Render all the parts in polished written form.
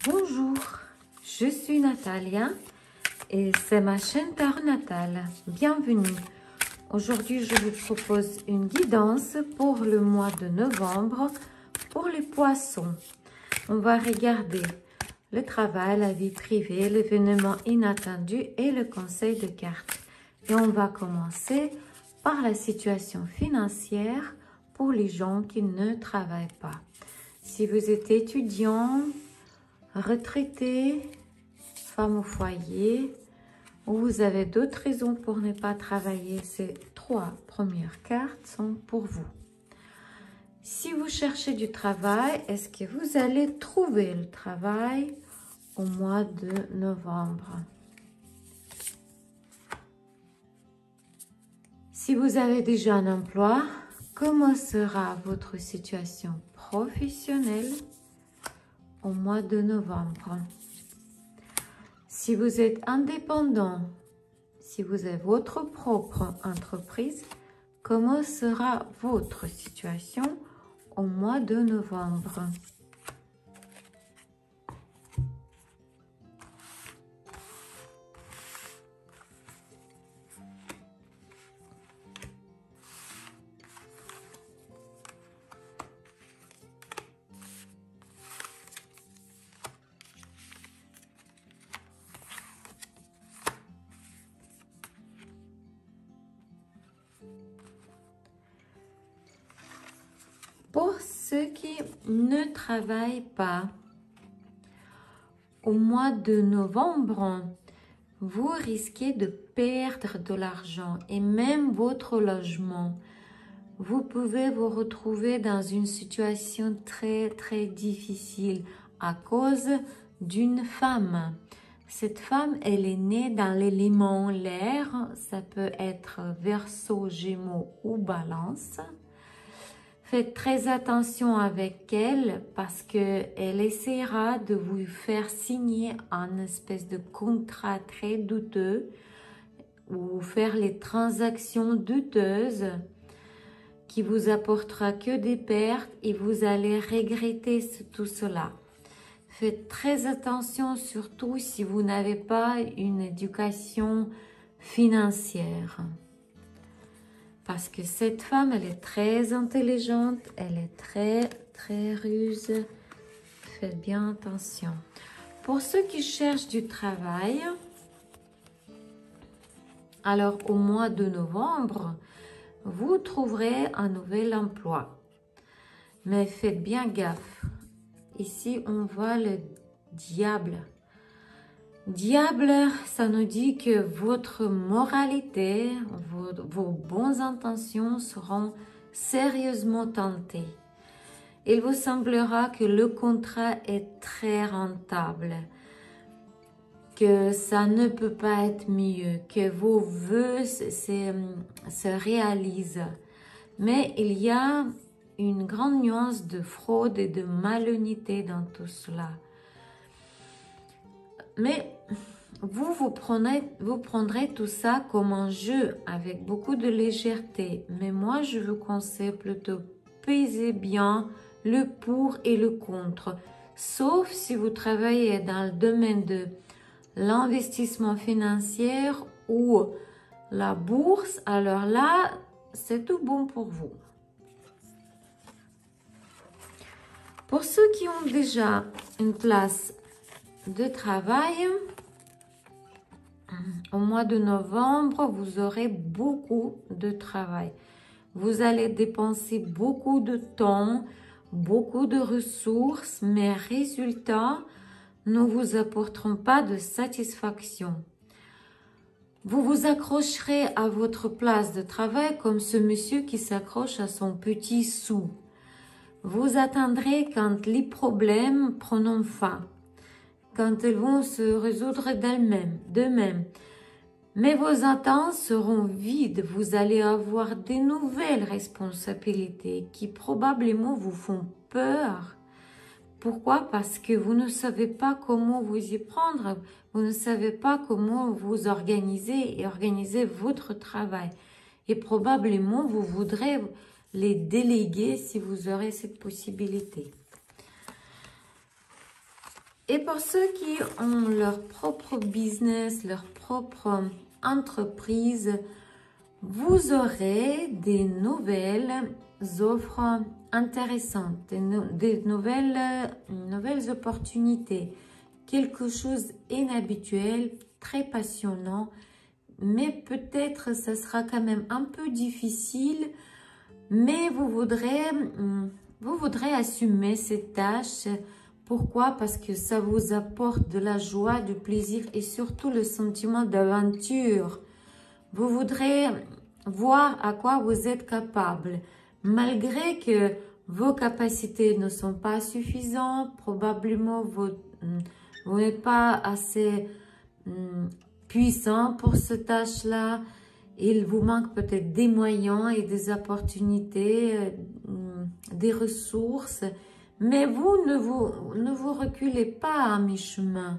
Bonjour, je suis Natalia et c'est ma chaîne Tarot Natal. Bienvenue. Aujourd'hui, je vous propose une guidance pour le mois de novembre pour les poissons. On va regarder le travail, la vie privée, l'événement inattendu et le conseil de cartes. Et on va commencer par la situation financière pour les gens qui ne travaillent pas. Si vous êtes étudiant, retraité, femme au foyer, ou vous avez d'autres raisons pour ne pas travailler, ces trois premières cartes sont pour vous. Si vous cherchez du travail, est-ce que vous allez trouver le travail au mois de novembre? Si vous avez déjà un emploi, comment sera votre situation professionnelle au mois de novembre? Si vous êtes indépendant, si vous avez votre propre entreprise, comment sera votre situation au mois de novembre? Pour ceux qui ne travaillent pas, au mois de novembre, vous risquez de perdre de l'argent et même votre logement. Vous pouvez vous retrouver dans une situation très difficile à cause d'une femme. Cette femme, elle est née dans l'élément l'air, ça peut être Verseau, Gémeaux ou Balance. Faites très attention avec elle parce qu'elle essaiera de vous faire signer un espèce de contrat très douteux ou faire les transactions douteuses qui vous apportera que des pertes et vous allez regretter tout cela. Faites très attention surtout si vous n'avez pas une éducation financière. Parce que cette femme, elle est très intelligente, elle est très ruse. Faites bien attention. Pour ceux qui cherchent du travail, alors au mois de novembre, vous trouverez un nouvel emploi. Mais faites bien gaffe. Ici, on voit le diable. Diable, ça nous dit que votre moralité, vos bonnes intentions seront sérieusement tentées. Il vous semblera que le contrat est très rentable, que ça ne peut pas être mieux, que vos vœux se réalisent. Mais il y a une grande nuance de fraude et de malhonnêteté dans tout cela. Mais vous prendrez tout ça comme un jeu avec beaucoup de légèreté. Mais moi, je vous conseille plutôt peser bien le pour et le contre. Sauf si vous travaillez dans le domaine de l'investissement financier ou la bourse. Alors là, c'est tout bon pour vous. Pour ceux qui ont déjà une place de travail, au mois de novembre, vous aurez beaucoup de travail. Vous allez dépenser beaucoup de temps, beaucoup de ressources, mais résultats ne vous apporteront pas de satisfaction. Vous vous accrocherez à votre place de travail comme ce monsieur qui s'accroche à son petit sou. Vous attendrez quand les problèmes prendront fin, quand ils vont se résoudre d'eux-mêmes. Mais vos attentes seront vides. Vous allez avoir de nouvelles responsabilités qui probablement vous font peur. Pourquoi? Parce que vous ne savez pas comment vous y prendre. Vous ne savez pas comment vous organiser et organiser votre travail. Et probablement, vous voudrez les déléguer si vous aurez cette possibilité. Et pour ceux qui ont leur propre business, leur propre entreprise, vous aurez des nouvelles offres intéressantes, des nouvelles opportunités, quelque chose d'inhabituel, très passionnant, mais peut-être ça sera quand même un peu difficile, mais vous voudrez assumer cette tâche. Pourquoi? Parce que ça vous apporte de la joie, du plaisir et surtout le sentiment d'aventure. Vous voudrez voir à quoi vous êtes capable. Malgré que vos capacités ne sont pas suffisantes, probablement vous n'êtes pas assez puissant pour cette tâche-là. Il vous manque peut-être des moyens et des opportunités, des ressources. Mais vous ne vous reculez pas à mi-chemin.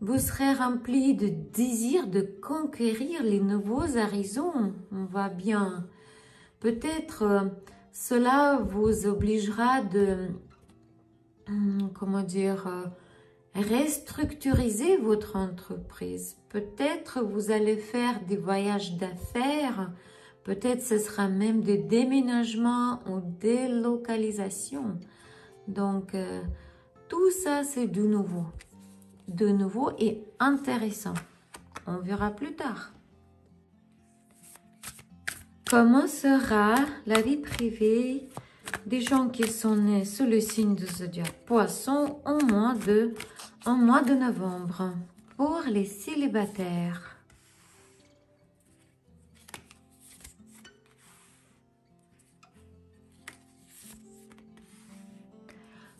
Vous serez rempli de désir de conquérir les nouveaux horizons. On va bien. Peut-être cela vous obligera de, restructuriser votre entreprise. Peut-être vous allez faire des voyages d'affaires. Peut-être ce sera même des déménagements ou des localisations. Donc, tout ça, c'est de nouveau et intéressant. On verra plus tard. Comment sera la vie privée des gens qui sont nés sous le signe de zodiaque Poisson au mois de novembre pour les célibataires?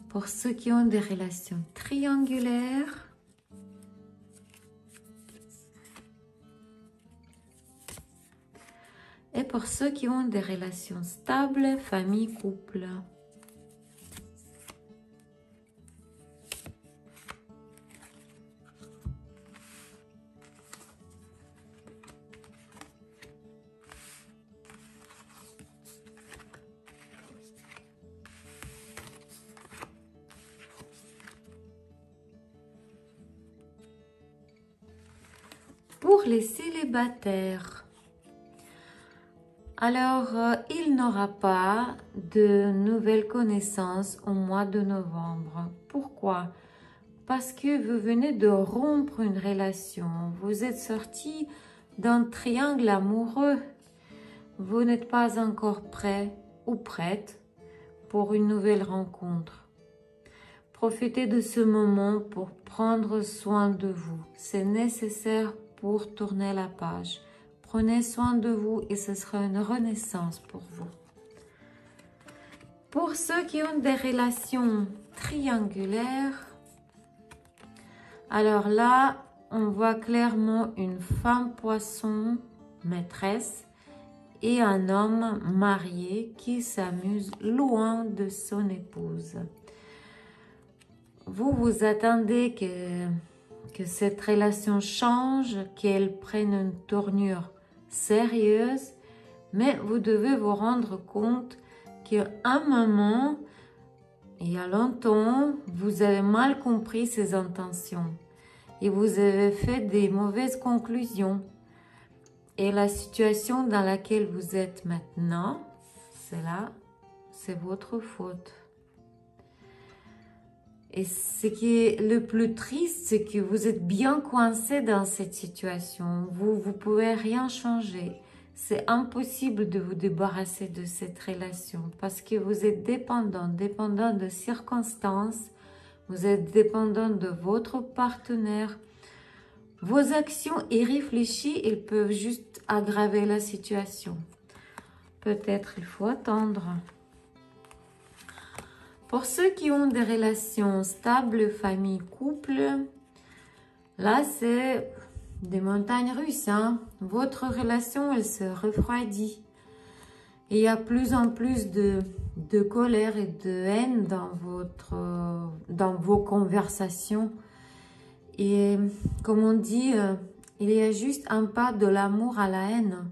Pour ceux qui ont des relations triangulaires, et pour ceux qui ont des relations stables, famille, couple. Pour les célibataires, alors il n'aura pas de nouvelles connaissances au mois de novembre. Pourquoi? Parce que vous venez de rompre une relation. Vous êtes sorti d'un triangle amoureux. Vous n'êtes pas encore prêt ou prête pour une nouvelle rencontre. Profitez de ce moment pour prendre soin de vous. C'est nécessaire pour tourner la page. Prenez soin de vous et ce sera une renaissance pour vous. Pour ceux qui ont des relations triangulaires, alors là, on voit clairement une femme poisson maîtresse et un homme marié qui s'amuse loin de son épouse. Vous vous attendez que cette relation change, qu'elle prenne une tournure sérieuse, mais vous devez vous rendre compte qu'à un moment, il y a longtemps, vous avez mal compris ses intentions et vous avez fait des mauvaises conclusions. Et la situation dans laquelle vous êtes maintenant, c'est votre faute. Et ce qui est le plus triste, c'est que vous êtes bien coincé dans cette situation. Vous ne pouvez rien changer. C'est impossible de vous débarrasser de cette relation parce que vous êtes dépendant de circonstances. Vous êtes dépendant de votre partenaire. Vos actions irréfléchies, elles peuvent juste aggraver la situation. Peut-être il faut attendre. Pour ceux qui ont des relations stables, famille, couple, là c'est des montagnes russes. Votre relation, elle se refroidit. Et il y a plus en plus de colère et de haine dans vos conversations. Et comme on dit, il y a juste un pas de l'amour à la haine.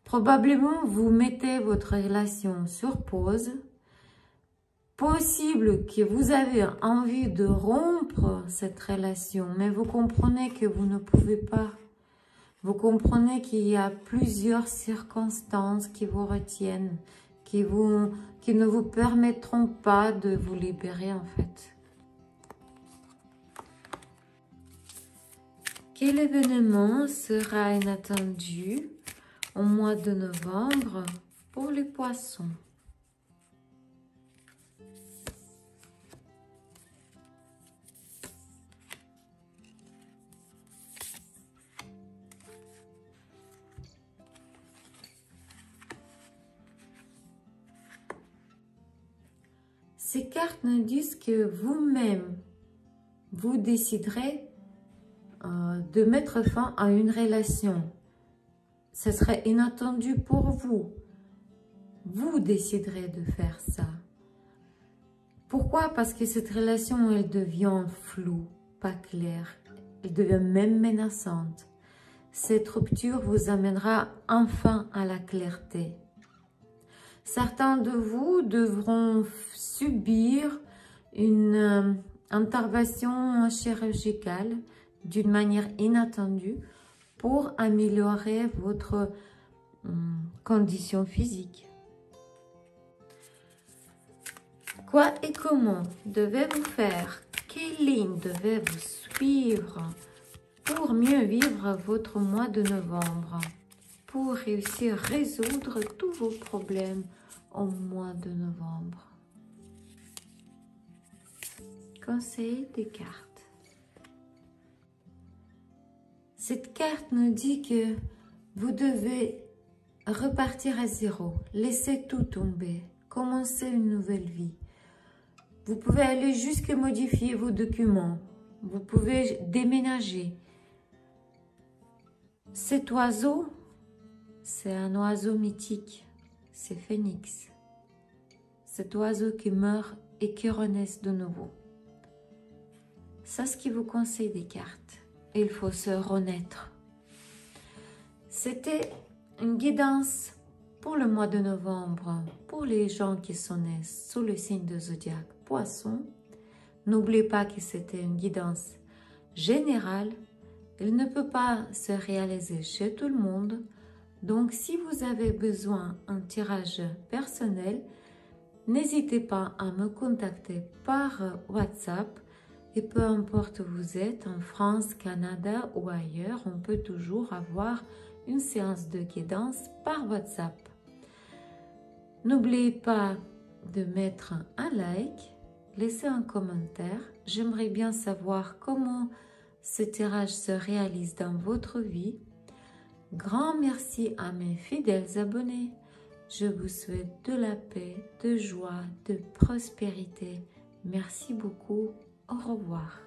Probablement, vous mettez votre relation sur pause possible que vous avez envie de rompre cette relation, mais vous comprenez que vous ne pouvez pas. Vous comprenez qu'il y a plusieurs circonstances qui vous retiennent, qui ne vous permettront pas de vous libérer en fait. Quel événement sera inattendu au mois de novembre pour les poissons? Ces cartes nous disent que vous-même, vous déciderez de mettre fin à une relation. Ce serait inattendu pour vous. Vous déciderez de faire ça. Pourquoi? Parce que cette relation, elle devient floue, pas claire. Elle devient même menaçante. Cette rupture vous amènera enfin à la clarté. Certains de vous devront subir une intervention chirurgicale d'une manière inattendue pour améliorer votre condition physique. Quoi et comment devez-vous faire? Quelle ligne devez-vous suivre pour mieux vivre votre mois de novembre? Pour réussir à résoudre tous vos problèmes au mois de novembre. Conseil des cartes. Cette carte nous dit que vous devez repartir à zéro, laisser tout tomber, commencer une nouvelle vie. Vous pouvez aller jusqu'à modifier vos documents, vous pouvez déménager. Cet oiseau, c'est un oiseau mythique, c'est Phénix. Cet oiseau qui meurt et qui renaît de nouveau. C'est ce qui vous conseille des cartes. Il faut se renaître. C'était une guidance pour le mois de novembre, pour les gens qui sont nés sous le signe de zodiaque Poisson. N'oubliez pas que c'était une guidance générale. Elle ne peut pas se réaliser chez tout le monde. Donc, si vous avez besoin d'un tirage personnel, n'hésitez pas à me contacter par WhatsApp. Et peu importe où vous êtes, en France, Canada ou ailleurs, on peut toujours avoir une séance de guidance par WhatsApp. N'oubliez pas de mettre un like, laisser un commentaire. J'aimerais bien savoir comment ce tirage se réalise dans votre vie. Grand merci à mes fidèles abonnés. Je vous souhaite de la paix, de joie, de prospérité. Merci beaucoup. Au revoir.